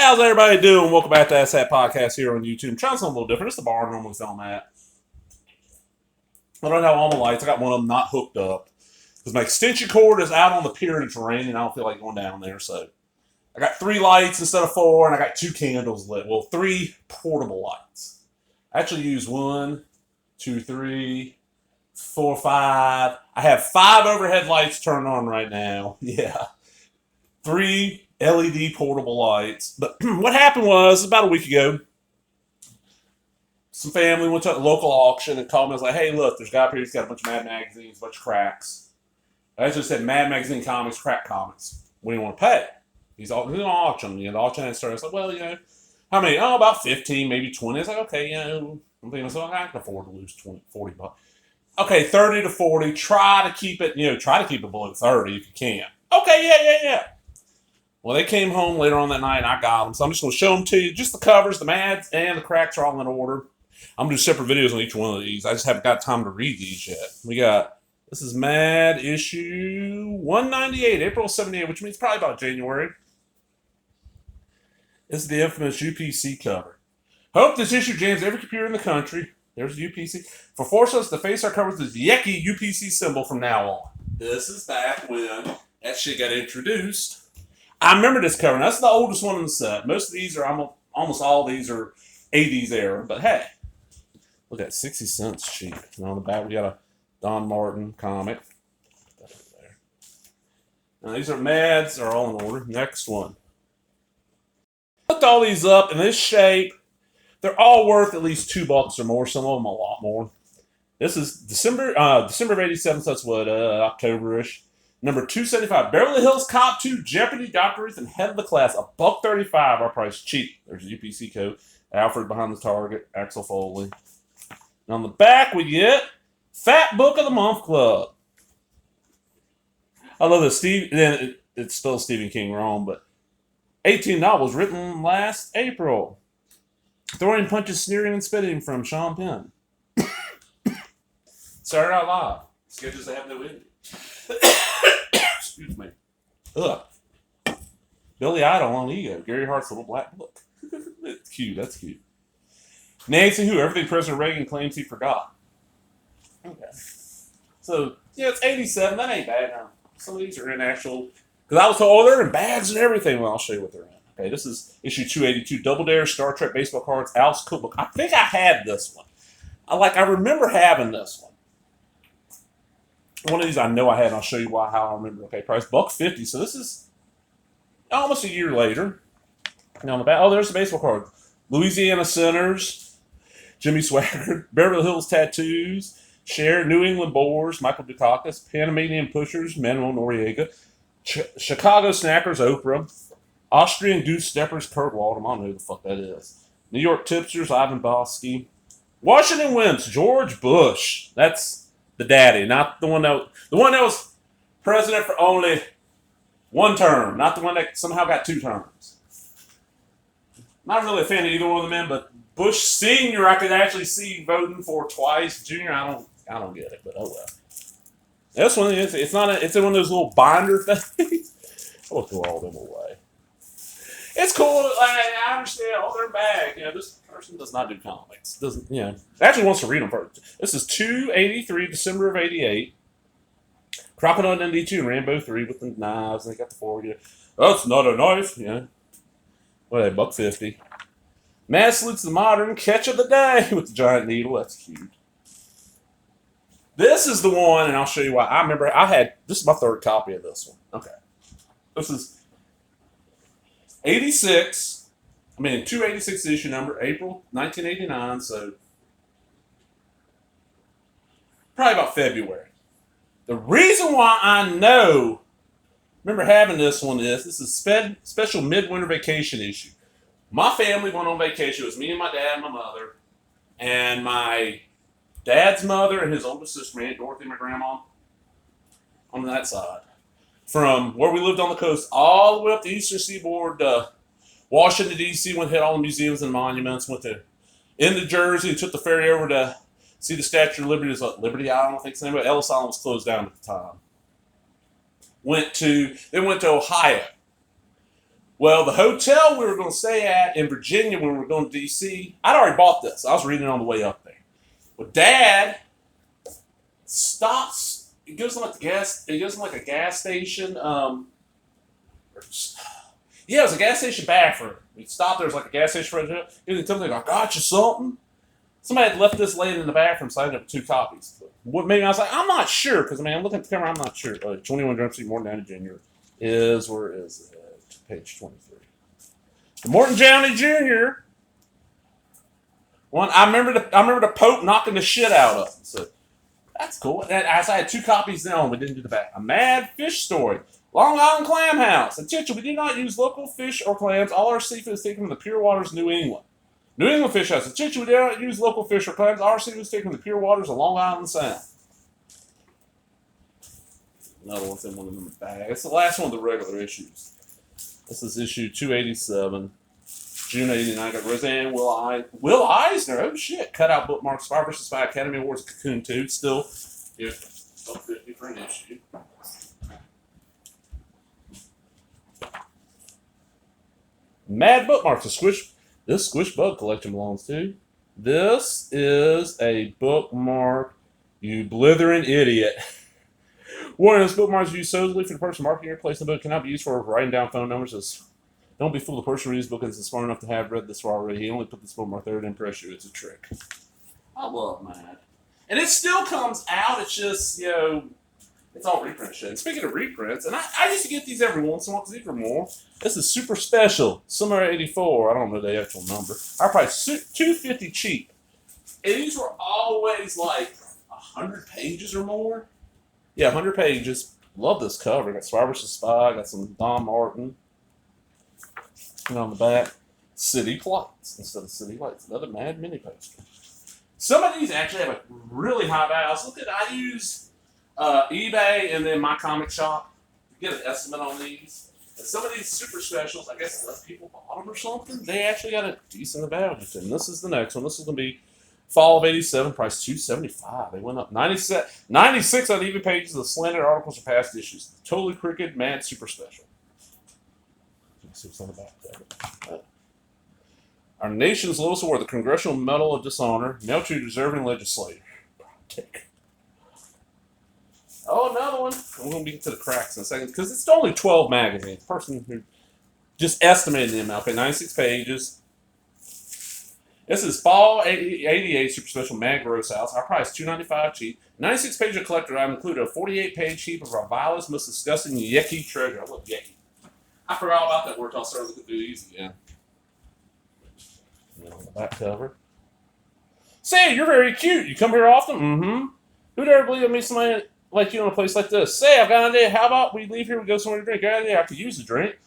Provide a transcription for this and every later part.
How's everybody doing? Welcome back to SAT Podcast here on YouTube. I'm trying something a little different. It's the bar I normally film at. I don't have all my lights. I got one of them not hooked up because my extension cord is out on the pier and it's raining. I don't feel like going down there, so I got 3 lights instead of 4, and I got 2 candles lit. Well, 3 portable lights. I actually use 1, 2, 3, 4, 5. I have 5 overhead lights turned on right now. Yeah. 3 LED portable lights. But what happened was, about a week ago, some family went to a local auction and called me. I was like, hey, look, there's a guy up here. He's got a bunch of Mad magazines, a bunch of cracks. I actually said Mad magazine comics, crack comics. What do you want to pay? He's on auction. The auction had started. I was like, well, how many? Oh, about 15, maybe 20. I was like, okay, I'm thinking, so I can afford to lose 20, 40 bucks. Okay, 30 to 40. Try to keep it below 30 if you can. Okay, yeah. Well, they came home later on that night, and I got them. So I'm just going to show them to you. Just the covers, the Mads, and the cracks are all in order. I'm going to do separate videos on each one of these. I just haven't got time to read these yet. This is Mad issue 198, April 78, which means probably about January. This is the infamous UPC cover. Hope this issue jams every computer in the country. There's UPC. For force us to face our covers with the Yeki UPC symbol from now on. This is back when that shit got introduced. I remember this cover. That's the oldest one in the set. Most of these are almost all these are 80s era. But hey, look at 60 cents cheap. And on the back we got a Don Martin comic. Now these are Mads, are all in order. Next one. Looked all these up in this shape. They're all worth at least $2 or more. Some of them a lot more. This is December of '87. So that's what October-ish. Number 275, Beverly Hills Cop 2, Jeopardy, Dr. Ruth, and Head of the Class. $1.35. Our price cheap. There's a UPC code. Alfred behind the target. Axel Foley. And on the back we get Fat Book of the Month Club. I love this. It's still Stephen King wrong, but 18 novels written last April. Throwing punches, sneering, and spitting from Sean Penn. Saturday Night Live. Sketches that have no ending. Excuse me. Ugh. Billy Idol on Ego. Gary Hart's Little Black Book. That's cute. That's cute. Nancy Who. Everything President Reagan claims he forgot. Okay. So, yeah, it's 87. That ain't bad now. Some of these are in actual... Because I was told, they're in bags and everything. Well, I'll show you what they're in. Okay, this is issue 282. Double Dare, Star Trek Baseball Cards, Alice Cookbook. I think I had this one. I remember having this one. One of these I know I had, and I'll show you how I remember. Okay, price $1.50. So this is almost a year later. And on the back, there's the baseball card. Louisiana Senators, Jimmy Swaggart, Beverly Hills Tattoos, Cher, New England Boars, Michael Dukakis, Panamanian Pushers, Manuel Noriega, Chicago Snackers, Oprah, Austrian Goose Steppers, Kurt Waldman. I don't know who the fuck that is. New York Tipsters, Ivan Bosky. Washington Wimps, George Bush. That's the daddy, not the one that was president for only 1 term, not the one that somehow got 2 terms. Not really a fan of either one of the men, but Bush Senior I could actually see voting for twice. Junior, I don't get it, but oh well. This one is it's in one of those little binder things. I'll throw all them away. It's cool. I understand. They're back. This person does not do comics. Doesn't. Actually wants to read them first. This is 283, December of '88. Crocodile Dundee 2 and Rambo 3 with the knives, and they got the 4. That's not a knife. What are they? $1.50. Mad Salutes the Modern Catch of the Day with the giant needle. That's cute. This is the one, and I'll show you why. I remember this is my 3rd copy of this one. Okay. This is 286 issue number, April 1989, so probably about February. The reason why I remember having this one is this is special midwinter vacation issue. My family went on vacation. It was me and my dad and my mother, and my dad's mother and his oldest sister, Aunt Dorothy, my grandma, on that side. From where we lived on the coast all the way up the eastern seaboard, Washington, D.C., went hit all the museums and monuments, went into Jersey, took the ferry over to see the Statue of Liberty. Is Liberty Island, I think it's the name of it. Ellis Island was closed down at the time. Went to Ohio. Well, the hotel we were going to stay at in Virginia when we were going to D.C., I'd already bought this. I was reading it on the way up there. Well, Dad stops. It goes like the gas. It goes like a gas station. Yeah, it was a gas station bathroom. We stopped. There was like a gas station right there. He told me, "I got you something." Somebody had left this laying in the bathroom, so I ended up with 2 copies. What made me? I was like, I'm not sure because I'm looking at the camera. I'm not sure. 21 Jump Street, Morton Downey Jr. is where is it? Page 23. The Morton Downey Jr. one. I remember the Pope knocking the shit out of him. So that's cool. And I had 2 copies now, and we didn't do the back. A Mad Fish Story. Long Island Clam House. Attention, we do not use local fish or clams. All our seafood is taken from the pure waters of New England. New England Fish House. Attention, we do not use local fish or clams. All our seafood is taken from the pure waters of Long Island Sound. Another one's in one of them in the bag. It's the last one of the regular issues. This is issue 287. June 89. Got Roseanne Will Eisner. Oh shit. Cutout bookmarks. Spy vs. Spy Academy Awards. Cocoon 2. Still, yeah, up 50 for an issue. Mad Bookmarks. This Squish Bug collection belongs to. This is a bookmark, you blithering idiot. Warning, this bookmark is used solely for the person marketing or placing the book. Cannot be used for writing down phone numbers. Don't be fooled. The person who reads the book is smart enough to have read this already. He only put this bookmark there to impress you. It's a trick. I love Mad. And it still comes out. It's just, it's all reprint shit. And speaking of reprints, and I used to get these every once in a while because these were more. This is super special. Summer 84. I don't know the actual number. I probably $2.50 cheap. And these were always like 100 pages or more. Yeah, 100 pages. Love this cover. Got Spy vs. Spy. Got some Don Martin. And on the back, City Plots instead of City Lights. Another Mad mini poster. Some of these actually have a really high value. I use eBay and then my comic shop to get an estimate on these. And some of these super specials, I guess less people bought them or something, they actually got a decent value to them. This is the next one. This is going to be Fall of 87, price $2.75. They went up 96 on even pages of slanted articles or past issues. Totally Crooked, Mad, super special. Let's see what's on the back there. Our nation's lowest award, the Congressional Medal of Dishonor, mailed to deserving legislator. Oh, another one. I'm going to get to the cracks in a second because it's only 12 magazines. Person who just estimated the amount. Okay, 96 pages. This is Fall 88 Super Special Mad Gross House. Our price $2.95 cheap. 96 page of collector item included a 48-page heap of our vilest, most disgusting Yeki treasure. I love Yeki. I forgot all about that word until I started looking through these again. And then on the back cover. Say, you're very cute. You come here often? Mm-hmm. Who'd ever believe I'd meet somebody like you in a place like this? Say, I've got an idea. How about we leave here, we go somewhere to drink? Got an idea. I could use a drink.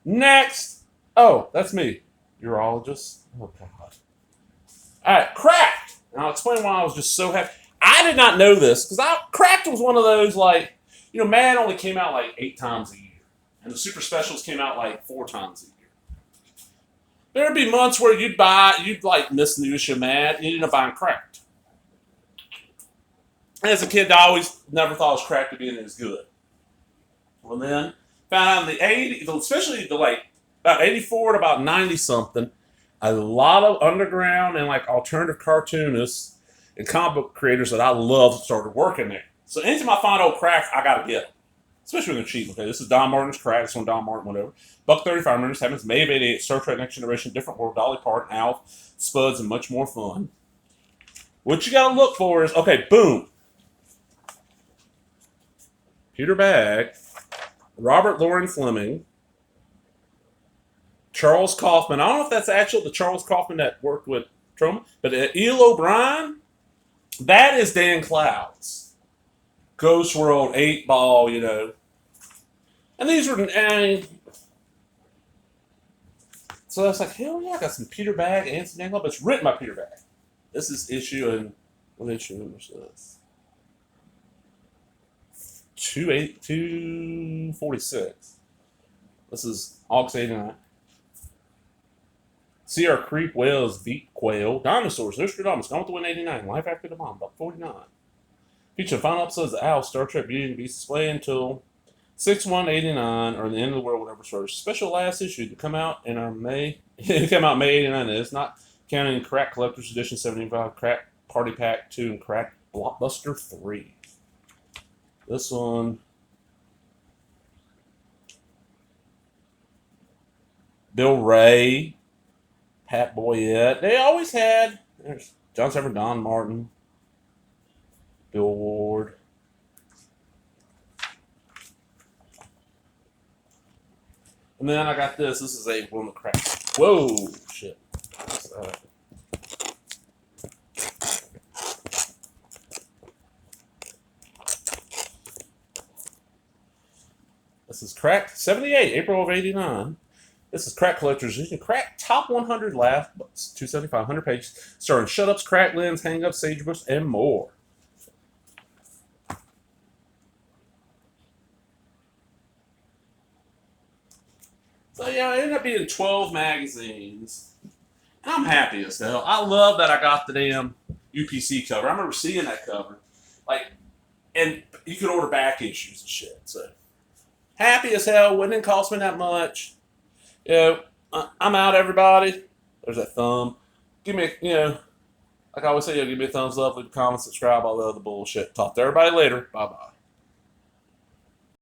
Next. Oh, that's me. Urologist. Oh, God. All right, Cracked. And I'll explain why I was just so happy. I did not know this because Cracked was one of those Mad only came out like 8 times a year, and the super specials came out like 4 times a year. There'd be months where you'd miss the new issue of Mad, and you'd end up buying Cracked. And as a kid, I always never thought it was Cracked to be as good. Well, then found in the 80s, especially about 84 to about 90 something. A lot of underground and alternative cartoonists and comic book creators that I love started working there. So anytime I find old Cracked, I gotta get them. Especially when they're cheap. Okay, this is Don Martin's Cracked. This one Don Martin, whatever. $1.35. Remember this happens May of 88. Star Trek Next Generation, Different World, Dolly Parton, Alf, Spuds, and much more fun. What you gotta look for is, okay, boom. Peter Bagge, Robert Loren Fleming, Charles Kaufman. I don't know if that's actually the Charles Kaufman that worked with Truman, but Eel O'Brien, that is Dan Clowes. Ghost World, 8-Ball, And these were, so I was like, hell yeah, I got some Peter Bagge and some Dan Clowes, but it's written by Peter Bagge. This is what issue number is this? 246. This is August 89. See our creep whales, Veep quail, dinosaurs, Nostradamus, Gone with the Wind 89, Life After the Bomb, about 49. Featuring final episodes of Owl, Star Trek Beauty and the Beast display until 6189 or the end of the world, whatever starts. Special last issue to come out in our May. It came out May 89. It's not counting Crack Collector's Edition 75, Crack Party Pack 2, and Crack Blockbuster 3. This one. Bill Ray, Pat Boyette. They always had. There's John Sever, Don Martin, Bill Ward. And then I got this. This is a one of the Crack. Whoa, shit. This is Crack 78, April of 89. This is Crack Collector's Edition. Crack Top 100 Laugh Books, 275, 100 pages, starring Shut-Ups, Crack Lens, Hang-Ups, Sagebrush, and more. So yeah, it ended up being 12 magazines. And I'm happy as hell. I love that I got the damn UPC cover. I remember seeing that cover. And you could order back issues and shit. So happy as hell. Wouldn't cost me that much. I'm out, everybody. There's that thumb. Give me, like I always say, give me a thumbs up, leave a comment, subscribe, all the other bullshit. Talk to everybody later. Bye bye.